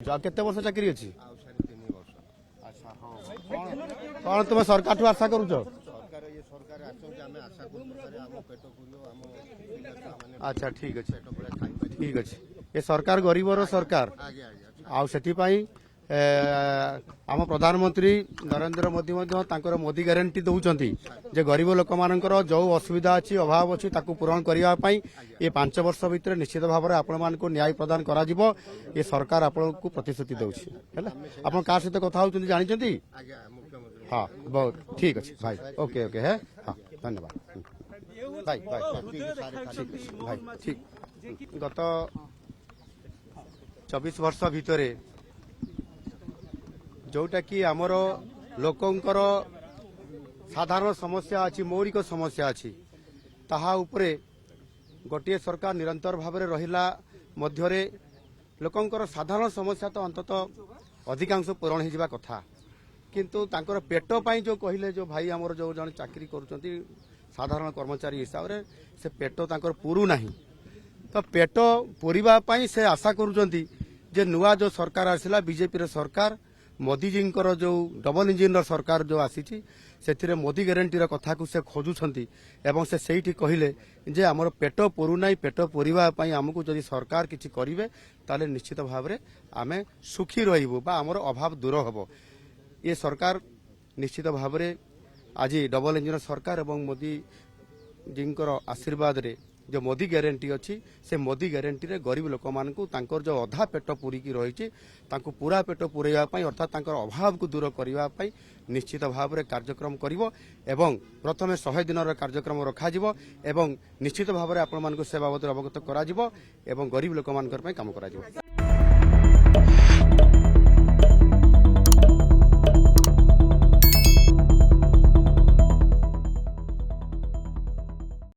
केते वर्ष चाकरी अछि कौन तुम सरकार ठू आशा करूछ अच्छा ठीक अच्छे ठीक अच्छे ये सरकार गरीबर सरकार आउ आम प्रधानमंत्री नरेंद्र मोदी मोदी ग्यारंटी दौरान जे गरीब लोक मानकर जो असुविधा अच्छी अभाव अच्छी पूरण करने ये 5 वर्ष भितर निश्चित भाव में आपण को न्याय प्रदान करा जिवो ये सरकार आपण को प्रतिश्रुति दौची आप क्या सहित कथा होती जानी हाँ बहुत ठीक अच्छे भाई ओके ओके है हाँ धन्यवाद भाई भाई ठीक गत 24 वर्ष भितर जोटा कि आमर लोकंकर साधारण समस्या अच्छी मौलिक समस्या अच्छी ताहा उपरे गोटे सरकार निरंतर भाव में रहिला मध्यरे लोकंकर साधारण समस्या तो अंततः अधिकांश पूरण हो जावा कथा किंतु तांकर पेट पाई जो कहले जो भाई आमर जो जन चाकरी करुचंती साधारण कर्मचारी हिसाब से से पेट तांकर पुरु नाही तो पेट पूरीबा पाई से आशा करुचंती जे नुआ जो सरकार आसिला बीजेपी रे सरकार मोदी जी जो डबल इंजिन सरकार जो आसी से मोदी ग्यारंटी कथा को से खोजुंट एवं से सही कहले जे आमर पेट पुरुना पेट पूरीवाई आमको जदि सरकार किसी करेंगे ताले निश्चित भाव में आम सुखी रही आमर अभाव दूर हम ये सरकार निश्चित भाव में आज डबल इंजिन सरकार एवं मोदी जी आशीर्वाद रे जो मोदी ग्यारंटी अच्छी से मोदी ग्यारंटी रे गरीब लोक मान जो अधा पेट पूरिकी रही पूरा पेट पूरेवाई अर्थात अभाव को दूर करने निश्चित भाव में कार्यक्रम करिवो एवं प्रथम 100 दिन कार्यक्रम रखा एवं निश्चित भाव में आपण मान से बाबद अवगत करा एवं गरीब लोक मान काम करा।